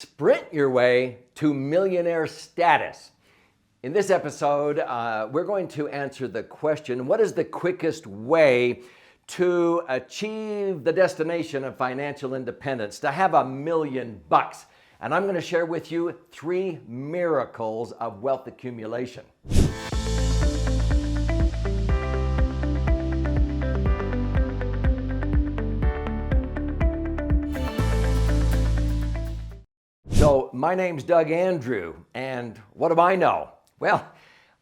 Sprint your way to millionaire status. In this episode, we're going to answer the question, what is the quickest way to achieve the destination of financial independence, to have $1 million? And I'm going to share with you 3 miracles of wealth accumulation. So my name's Doug Andrew, and what do I know? Well,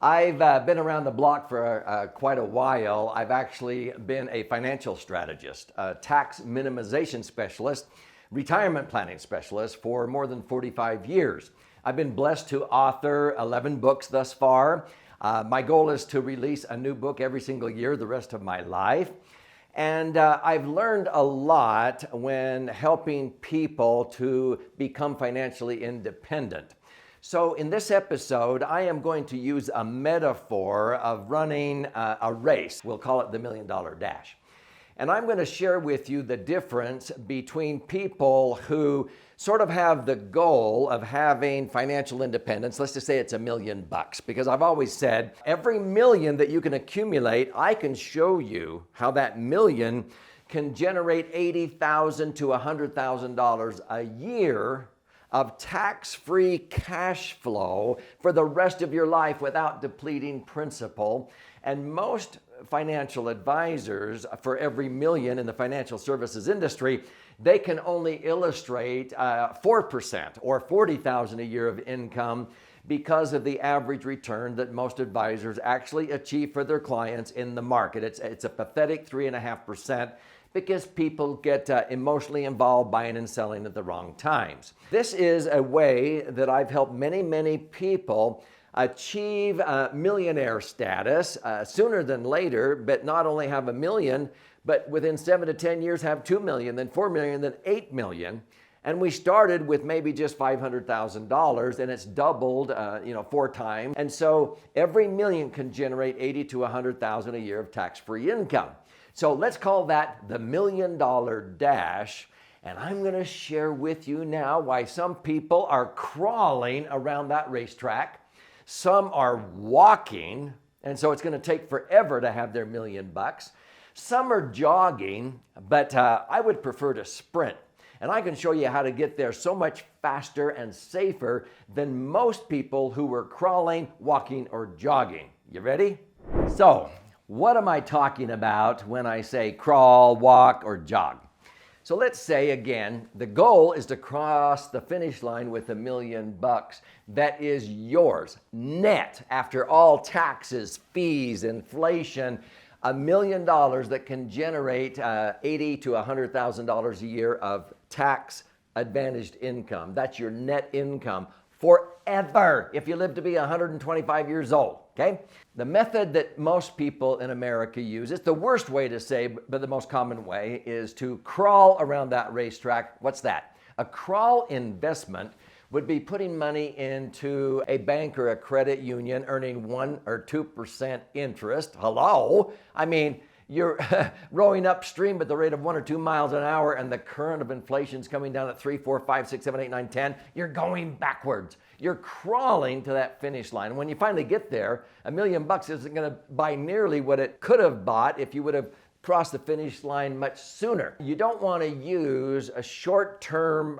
I've been around the block for quite a while. I've actually been a financial strategist, a tax minimization specialist, retirement planning specialist for more than 45 years. I've been blessed to author 11 books thus far. My goal is to release a new book every single year the rest of my life. And I've learned a lot when helping people to become financially independent. So in this episode, I am going to use a metaphor of running a race. We'll call it the $1 Million Dash. And I'm going to share with you the difference between people who sort of have the goal of having financial independence. Let's just say it's $1 million, because I've always said every million that you can accumulate, I can show you how that million can generate $80,000 to $100,000 a year of tax-free cash flow for the rest of your life without depleting principal. And most financial advisors, for every million in the financial services industry, they can only illustrate 4% or $40,000 a year of income because of the average return that most advisors actually achieve for their clients in the market. It's a pathetic 3.5%. because people get emotionally involved buying and selling at the wrong times. This is a way that I've helped many people achieve millionaire status sooner than later, but not only have $1 million, but within 7 to 10 years have $2 million, then $4 million, then $8 million. And we started with maybe just $500,000, and it's doubled 4 times. And so every million can generate $80,000 to $100,000 a year of tax-free income. So let's call that the $1 Million Dash. And I'm going to share with you now why some people are crawling around that racetrack. Some are walking, and so it's going to take forever to have their $1 million. Some are jogging, but I would prefer to sprint. And I can show you how to get there so much faster and safer than most people who were crawling, walking, or jogging. You ready? So, what am I talking about when I say crawl, walk, or jog? So let's say again, the goal is to cross the finish line with $1 million that is yours, net, after all taxes, fees, inflation, $1 million that can generate $80,000 to $100,000 a year of tax advantaged income. That's your net income forever if you live to be 125 years old. Okay? The method that most people in America use, it's the worst way to say, but the most common way, is to crawl around that racetrack. What's that? A crawl investment would be putting money into a bank or a credit union earning 1 or 2% interest. Hello? I mean, you're rowing upstream at the rate of 1 or 2 miles an hour, and the current of inflation is coming down at 3, 4, 5, 6, 7, 8, 9, 10. You're going backwards. You're crawling to that finish line. And when you finally get there, $1 million isn't going to buy nearly what it could have bought if you would have crossed the finish line much sooner. You don't want to use a short-term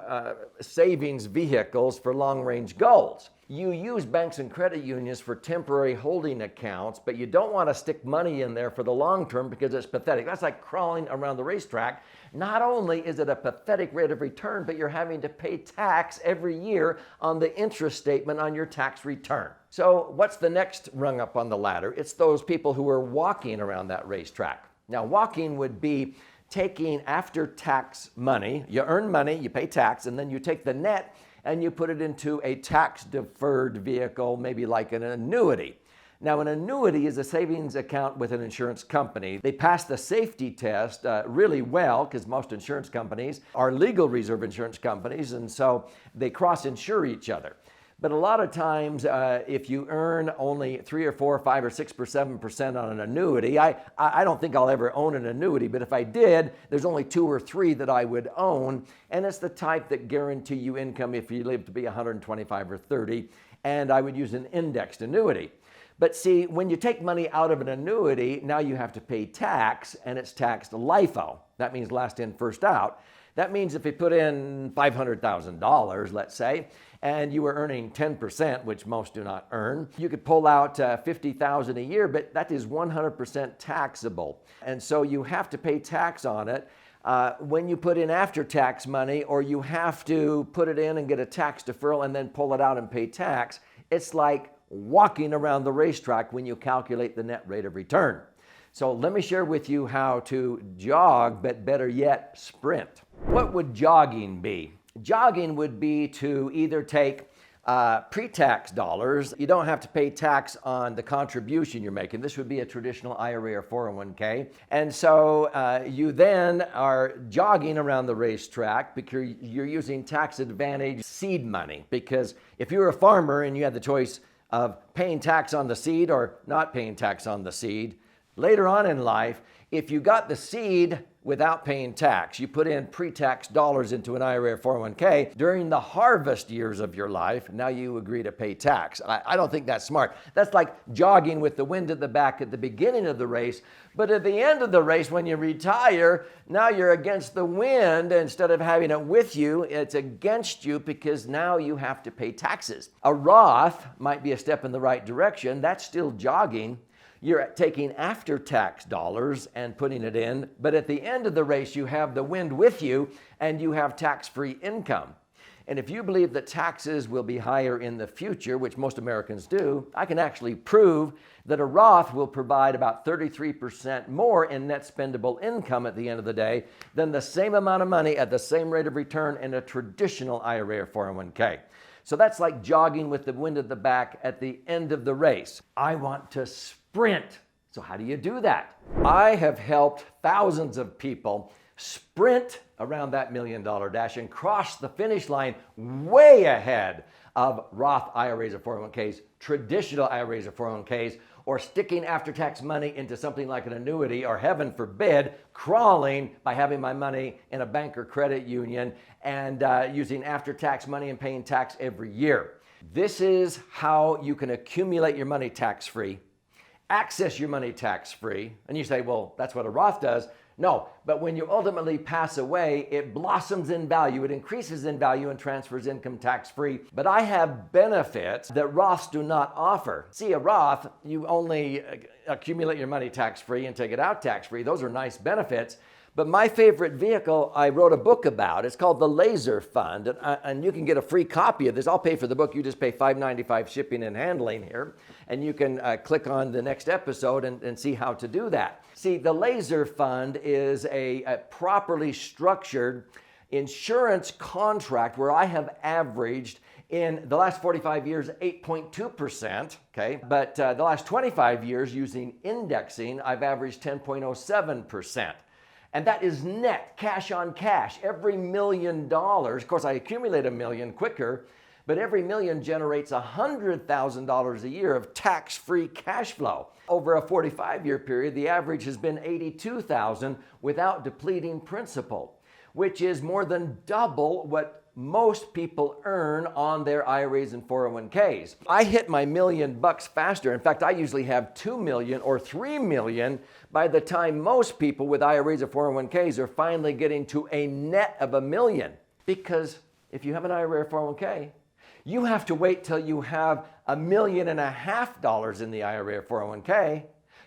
savings vehicles for long-range goals. You use banks and credit unions for temporary holding accounts, but you don't want to stick money in there for the long term because it's pathetic. That's like crawling around the racetrack. Not only is it a pathetic rate of return, but you're having to pay tax every year on the interest statement on your tax return. So what's the next rung up on the ladder? It's those people who are walking around that racetrack. Now, walking would be taking after-tax money. You earn money, you pay tax, and then you take the net and you put it into a tax-deferred vehicle, maybe like an annuity. Now, an annuity is a savings account with an insurance company. They pass the safety test really well because most insurance companies are legal reserve insurance companies, and so they cross-insure each other. But a lot of times, if you earn only 3 or 4 or 5 or 6 or 7% on an annuity, I don't think I'll ever own an annuity, but if I did, there's only 2 or 3 that I would own, and it's the type that guarantee you income if you live to be 125 or 30, and I would use an indexed annuity. But see, when you take money out of an annuity, now you have to pay tax, and it's taxed LIFO. That means last in, first out. That means if you put in $500,000, let's say, and you were earning 10%, which most do not earn, you could pull out $50,000 a year, but that is 100% taxable. And so you have to pay tax on it. When you put in after-tax money, or you have to put it in and get a tax deferral and then pull it out and pay tax, it's like walking around the racetrack when you calculate the net rate of return. So let me share with you how to jog, but better yet, sprint. What would jogging be? Jogging would be to either take pre-tax dollars. You don't have to pay tax on the contribution you're making. This would be a traditional IRA or 401k. And so you then are jogging around the racetrack because you're using tax advantage seed money. Because if you're a farmer and you had the choice of paying tax on the seed or not paying tax on the seed, later on in life, if you got the seed without paying tax, you put in pre-tax dollars into an IRA or 401k during the harvest years of your life, now you agree to pay tax. I don't think that's smart. That's like jogging with the wind at the back at the beginning of the race, but at the end of the race, when you retire, now you're against the wind. Instead of having it with you, it's against you because now you have to pay taxes. A Roth might be a step in the right direction. That's still jogging. You're taking after-tax dollars and putting it in, but at the end of the race, you have the wind with you and you have tax-free income. And if you believe that taxes will be higher in the future, which most Americans do, I can actually prove that a Roth will provide about 33% more in net spendable income at the end of the day than the same amount of money at the same rate of return in a traditional IRA or 401k. So that's like jogging with the wind at the back at the end of the race. I want to sprint. So how do you do that? I have helped thousands of people sprint around that $1 million dash and cross the finish line way ahead of Roth IRAs or 401ks, traditional IRAs or 401ks, or sticking after-tax money into something like an annuity, or heaven forbid, crawling by having my money in a bank or credit union and using after-tax money and paying tax every year. This is how you can accumulate your money tax-free, access your money tax-free. And you say, well, that's what a Roth does. No, but when you ultimately pass away, it blossoms in value, it increases in value and transfers income tax-free. But I have benefits that Roths do not offer. See, a Roth, you only accumulate your money tax-free and take it out tax-free. Those are nice benefits. But my favorite vehicle, I wrote a book about. It's called the Laser Fund, and you can get a free copy of this. I'll pay for the book. You just pay $5.95 shipping and handling here, and you can click on the next episode and see how to do that. See, the Laser Fund is a properly structured insurance contract where I have averaged in the last 45 years 8.2%, okay? But the last 25 years using indexing, I've averaged 10.07%. And that is net, cash on cash. Every $1 million, of course I accumulate $1 million quicker, but every $1 million generates $100,000 a year of tax-free cash flow. Over a 45-year period, the average has been $82,000 without depleting principal, which is more than double what most people earn on their IRAs and 401ks. I hit my $1 million faster. In fact, I usually have 2 million or 3 million by the time most people with IRAs or 401ks are finally getting to a net of $1 million. Because if you have an IRA or 401k, you have to wait till you have $1.5 million in the IRA or 401k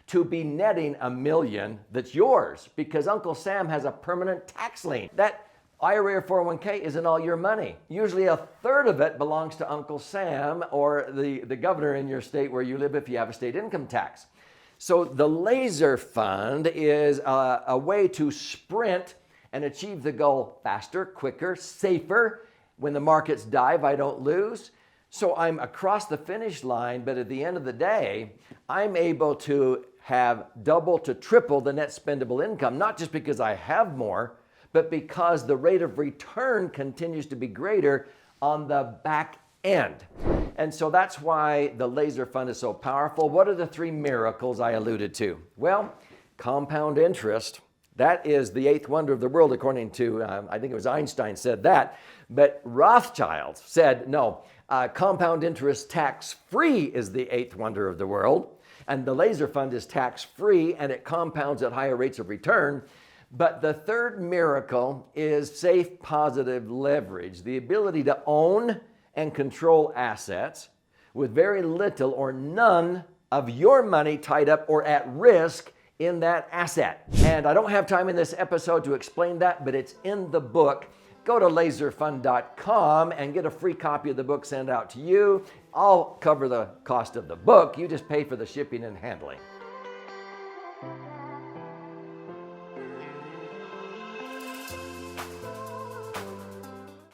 to be netting $1 million that's yours, because Uncle Sam has a permanent tax lien. That IRA or 401k isn't all your money. Usually a third of it belongs to Uncle Sam or the governor in your state where you live if you have a state income tax. So the Laser Fund is a way to sprint and achieve the goal faster, quicker, safer. When the markets dive, I don't lose. So I'm across the finish line, but at the end of the day, I'm able to have double to triple the net spendable income, not just because I have more, but because the rate of return continues to be greater on the back end. And so that's why the laser fund is so powerful. What are the three miracles I alluded to? Well, compound interest. That is the eighth wonder of the world, according to, I think it was Einstein said that. But Rothschild said, no, compound interest tax-free is the eighth wonder of the world. And the laser fund is tax-free and it compounds at higher rates of return. But the third miracle is safe positive leverage, the ability to own and control assets with very little or none of your money tied up or at risk in that asset. And I don't have time in this episode to explain that, but it's in the book. Go to laserfund.com and get a free copy of the book sent out to you. I'll cover the cost of the book. You just pay for the shipping and handling.